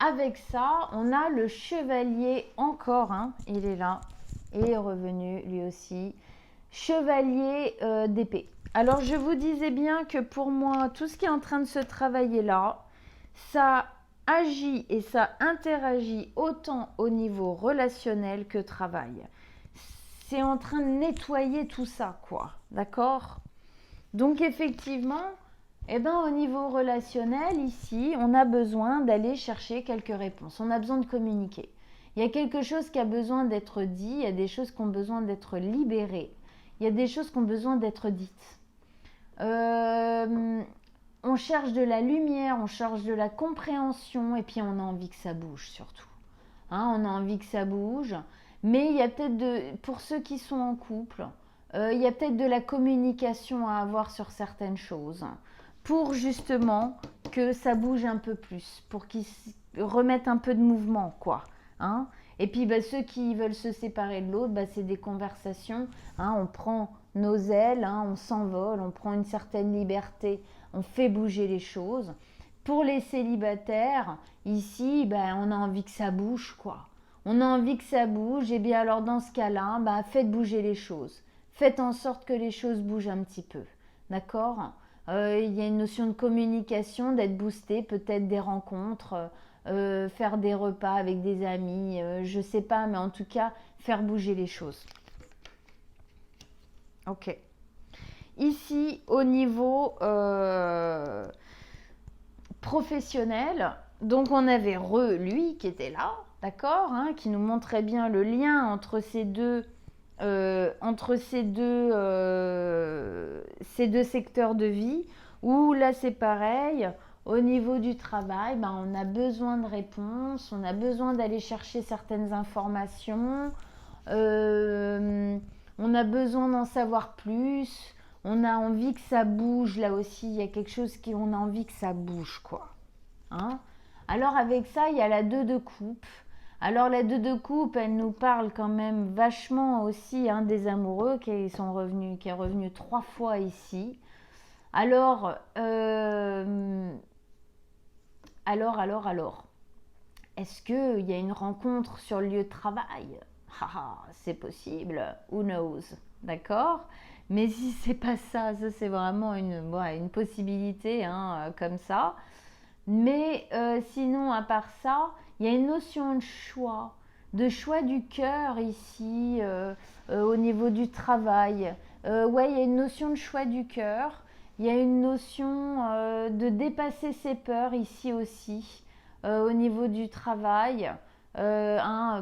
S1: Avec ça, on a le chevalier encore, hein, il est là, et est revenu lui aussi. Chevalier d'épée. Alors je vous disais bien que pour moi, tout ce qui est en train de se travailler là, ça agit et ça interagit autant au niveau relationnel que travail. C'est en train de nettoyer tout ça, quoi, d'accord? Donc effectivement, eh ben, au niveau relationnel, ici, on a besoin d'aller chercher quelques réponses. On a besoin de communiquer. Il y a quelque chose qui a besoin d'être dit, il y a des choses qui ont besoin d'être libérées, il y a des choses qui ont besoin d'être dites. On cherche de la lumière, on cherche de la compréhension, et puis on a envie que ça bouge surtout. Hein, on a envie que ça bouge, mais il y a peut-être, pour ceux qui sont en couple, il y a peut-être de la communication à avoir sur certaines choses pour justement que ça bouge un peu plus, pour qu'ils remettent un peu de mouvement, quoi. Hein. Et puis ceux qui veulent se séparer de l'autre, c'est des conversations. Hein, on prend nos ailes, hein, on s'envole, on prend une certaine liberté, on fait bouger les choses. Pour les célibataires, ici, on a envie que ça bouge, quoi. On a envie que ça bouge, et bien alors dans ce cas-là, faites bouger les choses. Faites en sorte que les choses bougent un petit peu. D'accord ? Il y a une notion de communication, d'être boosté, peut-être des rencontres, faire des repas avec des amis, je sais pas, mais en tout cas, faire bouger les choses. Ok. Ici, au niveau professionnel, donc on avait lui qui était là, d'accord, hein, qui nous montrait bien le lien entre ces deux secteurs de vie, où là c'est pareil, au niveau du travail, on a besoin de réponses, on a besoin d'aller chercher certaines informations, on a besoin d'en savoir plus, on a envie que ça bouge, là aussi il y a quelque chose on a envie que ça bouge, quoi. Hein? Alors avec ça, il y a la 2 de coupe. Alors la 2 de coupe, elle nous parle quand même vachement aussi, hein, des amoureux qui est revenu 3 fois ici. Alors, est-ce qu'il y a une rencontre sur le lieu de travail? C'est possible, who knows, d'accord? Mais si c'est pas ça c'est vraiment une possibilité, hein, comme ça. Mais sinon, à part ça, il y a une notion de choix du cœur ici, au niveau du travail. Ouais, il y a une notion de choix du cœur. Il y a une notion de dépasser ses peurs ici aussi, au niveau du travail.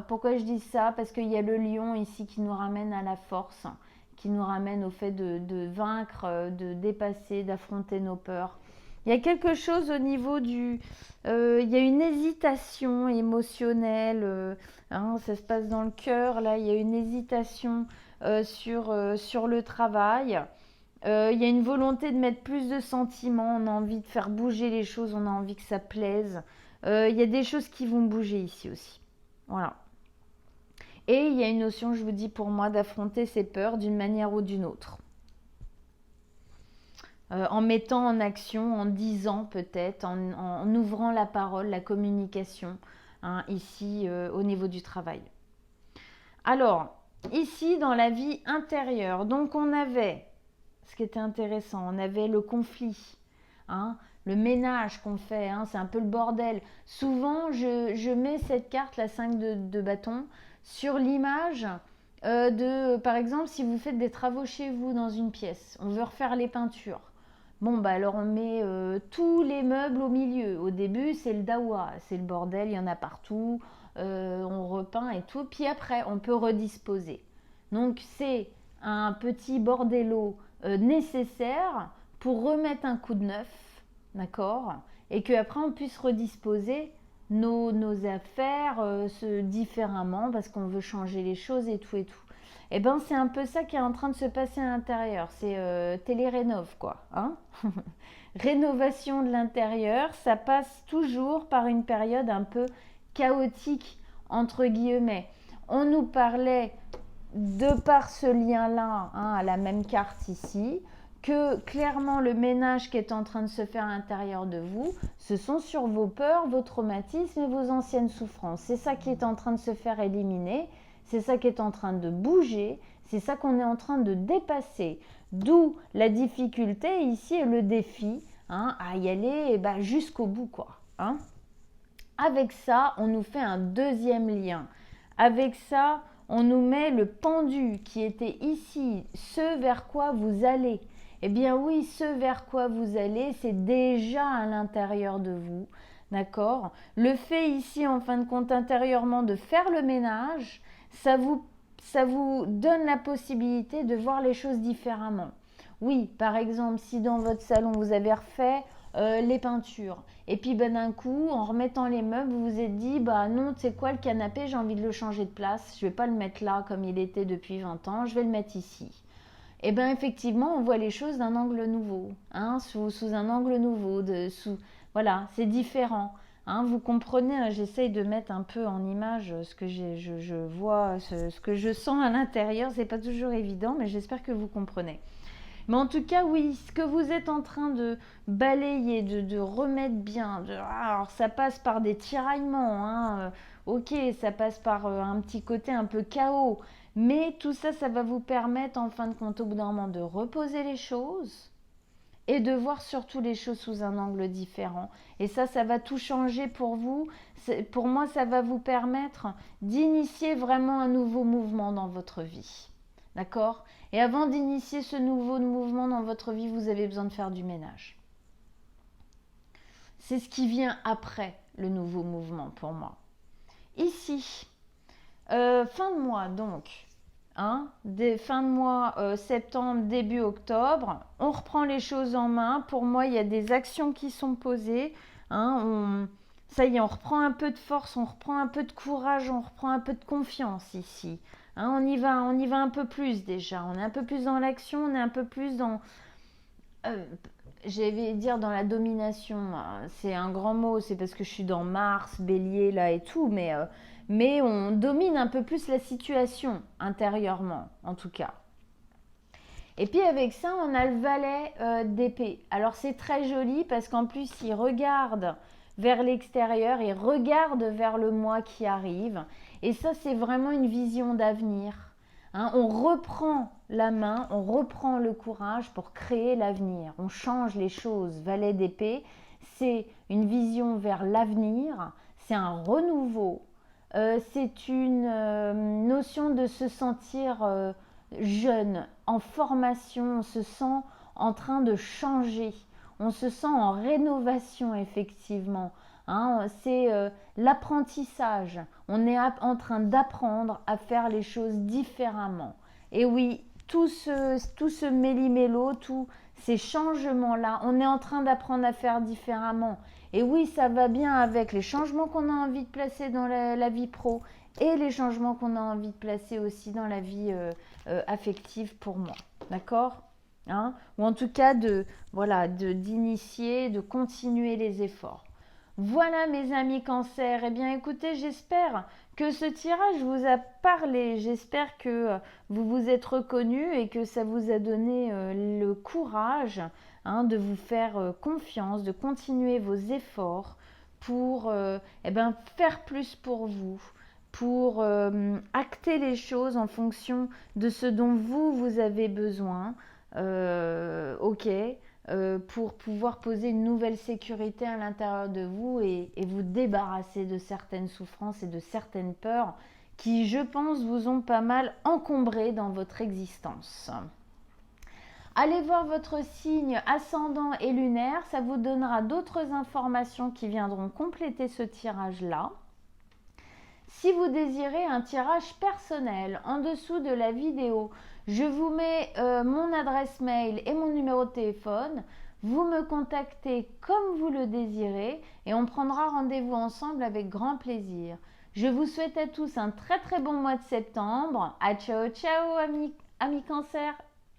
S1: Pourquoi je dis ça? Parce qu'il y a le lion ici qui nous ramène à la force, qui nous ramène au fait de vaincre, de dépasser, d'affronter nos peurs. Il y a quelque chose au niveau il y a une hésitation émotionnelle, ça se passe dans le cœur, là, il y a une hésitation sur le travail. Il y a une volonté de mettre plus de sentiments, on a envie de faire bouger les choses, on a envie que ça plaise. Il y a des choses qui vont bouger ici aussi. Voilà. Et il y a une notion, je vous dis pour moi, d'affronter ses peurs d'une manière ou d'une autre. En mettant en action, en disant peut-être, en ouvrant la parole, la communication, ici au niveau du travail. Alors, ici dans la vie intérieure, donc on avait, ce qui était intéressant, on avait le conflit, le ménage qu'on fait, c'est un peu le bordel. Souvent, je mets cette carte, la 5 de bâton, sur l'image par exemple, si vous faites des travaux chez vous dans une pièce, on veut refaire les peintures. Bon, bah alors on met tous les meubles au milieu. Au début, c'est le dawa, c'est le bordel, il y en a partout. On repeint et tout. Puis après, on peut redisposer. Donc, c'est un petit bordello nécessaire pour remettre un coup de neuf, d'accord? Et qu'après, on puisse redisposer nos affaires différemment parce qu'on veut changer les choses et tout et tout. Et ben c'est un peu ça qui est en train de se passer à l'intérieur. C'est télé-rénov quoi. Rénovation de l'intérieur, ça passe toujours par une période un peu chaotique entre guillemets. On nous parlait de par ce lien-là, à la même carte ici, que clairement le ménage qui est en train de se faire à l'intérieur de vous, ce sont sur vos peurs, vos traumatismes et vos anciennes souffrances. C'est ça qui est en train de se faire éliminer, c'est ça qui est en train de bouger, c'est ça qu'on est en train de dépasser. D'où la difficulté ici et le défi à y aller jusqu'au bout quoi. Avec ça, on nous fait un deuxième lien. Avec ça, on nous met le pendu qui était ici, ce vers quoi vous allez. Eh bien oui, ce vers quoi vous allez, c'est déjà à l'intérieur de vous, d'accord? Le fait ici, en fin de compte, intérieurement, de faire le ménage, ça vous donne la possibilité de voir les choses différemment. Oui, par exemple, si dans votre salon, vous avez refait les peintures, et puis d'un coup, en remettant les meubles, vous vous êtes dit, non, tu sais quoi, le canapé, j'ai envie de le changer de place, je ne vais pas le mettre là comme il était depuis 20 ans, je vais le mettre ici. Et bien effectivement, on voit les choses d'un angle nouveau, sous un angle nouveau, voilà, c'est différent. Vous comprenez, j'essaye de mettre un peu en image ce que je vois, ce que je sens à l'intérieur, c'est pas toujours évident, mais j'espère que vous comprenez. Mais en tout cas, oui, ce que vous êtes en train de balayer, de remettre bien, alors ça passe par des tiraillements, ok, ça passe par un petit côté un peu chaos, mais tout ça, ça va vous permettre en fin de compte au bout d'un moment de reposer les choses et de voir surtout les choses sous un angle différent. Et ça va tout changer pour vous. Pour moi, ça va vous permettre d'initier vraiment un nouveau mouvement dans votre vie. D'accord? Et avant d'initier ce nouveau mouvement dans votre vie, vous avez besoin de faire du ménage. C'est ce qui vient après le nouveau mouvement pour moi. Ici, fin de mois donc, fin de mois septembre, début octobre, on reprend les choses en main. Pour moi, il y a des actions qui sont posées. Ça y est, on reprend un peu de force, on reprend un peu de courage, on reprend un peu de confiance ici. On y va un peu plus déjà. On est un peu plus dans l'action, on est un peu plus dans... j'allais dire dans la domination. C'est un grand mot, c'est parce que je suis dans Mars, Bélier là et tout, mais on domine un peu plus la situation intérieurement, en tout cas. Et puis avec ça, on a le valet d'épée. Alors c'est très joli parce qu'en plus, il regarde vers l'extérieur, il regarde vers le mois qui arrive. Et ça, c'est vraiment une vision d'avenir. On reprend la main, on reprend le courage pour créer l'avenir. On change les choses. Valet d'épée, c'est une vision vers l'avenir, c'est un renouveau. C'est une notion de se sentir jeune, en formation, on se sent en train de changer, on se sent en rénovation effectivement. Hein, c'est l'apprentissage. On est en train d'apprendre à faire les choses différemment. Et oui, tout ce méli-mélo, tous ces changements-là, on est en train d'apprendre à faire différemment. Et oui, ça va bien avec les changements qu'on a envie de placer dans la vie pro et les changements qu'on a envie de placer aussi dans la vie affective pour moi. D'accord? Hein? Ou en tout cas d'initier, de continuer les efforts. Voilà mes amis Cancer. Eh bien écoutez, j'espère que ce tirage vous a parlé. J'espère que vous vous êtes reconnus et que ça vous a donné le courage de vous faire confiance, de continuer vos efforts pour faire plus pour vous, pour acter les choses en fonction de ce dont vous avez besoin. Ok, pour pouvoir poser une nouvelle sécurité à l'intérieur de vous et vous débarrasser de certaines souffrances et de certaines peurs qui, je pense, vous ont pas mal encombré dans votre existence. Allez voir votre signe ascendant et lunaire, ça vous donnera d'autres informations qui viendront compléter ce tirage-là. Si vous désirez un tirage personnel, en dessous de la vidéo, je vous mets mon adresse mail et mon numéro de téléphone. Vous me contactez comme vous le désirez et on prendra rendez-vous ensemble avec grand plaisir. Je vous souhaite à tous un très très bon mois de septembre. À ciao ciao amis Cancer.